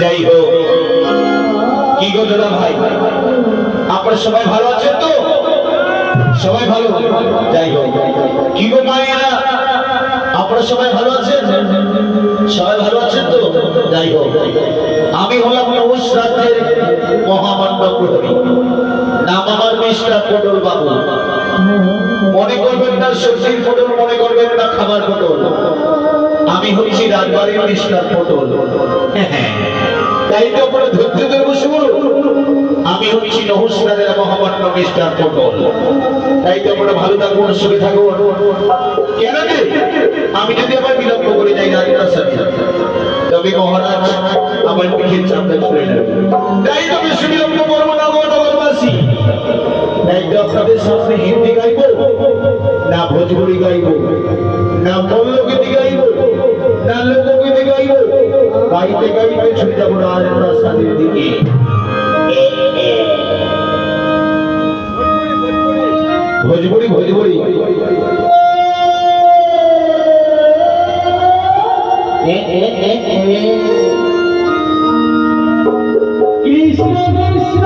যাই হোক, কি গো দাদা ভাই, আপনারা সবাই ভালো আছেন তো? সবাই ভালো? যাই হোক, কি গো মায়েরা, আপনারা সবাই ভালো আছেন? সবাই ভালো আছেন তো? যাই হোক, আমি হলাম নৌশ রাজ্যের মহামান্য প্রহরী, নাম আমার মিস্টার পটল বাবু। মনে করবেন না সবজির পটল, মনে করবেন না খাবার পটল, আমি হচ্ছি রাজবাড়ির মিস্টার পটল। তাই তো আপনারা ধৈর্য ধরে বসে বলুন, আমি হচ্ছি নৌশ রাজ্যের মহামান্য মিস্টার পটল। তাই তো আপনারা ভালো থাকুন, সুখে থাকুন। কেন যে আমি যদি আবার বিলম্ব করে যাই রাজপ্রাসাদে, তবে মহারাজ আমার পিঠের চাপটা ছুঁড়ে নেবে। তাই তো বেশি বিলম্ব করবো না গো নগরবাসী। তাই তো আপনাদের সামনে হিন্দি গাইব না ভোজপুরি গাইব, না মল্লগীতি গাইব, না লোকগীতি গাইব, গাইতে গাইতে ছুটে যাবো রাজপ্রাসাদের দিকে। ভোজপুরি ভোজপুরি কৃষ্ণ কৃষ্ণ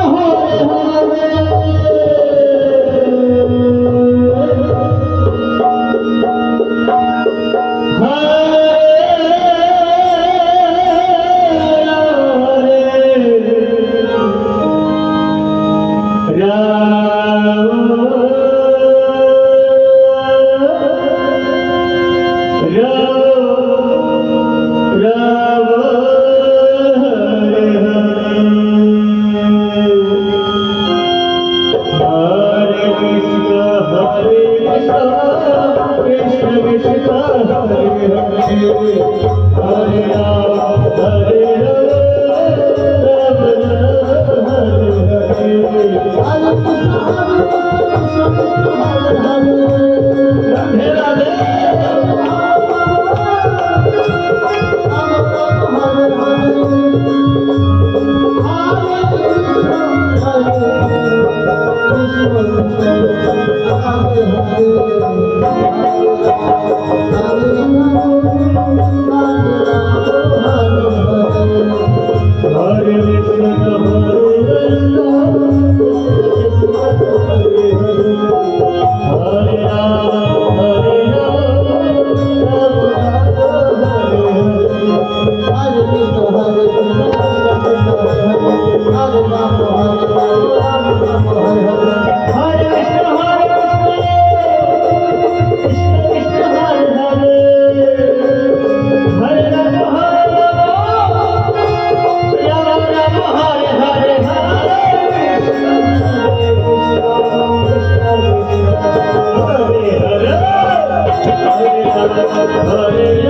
Hare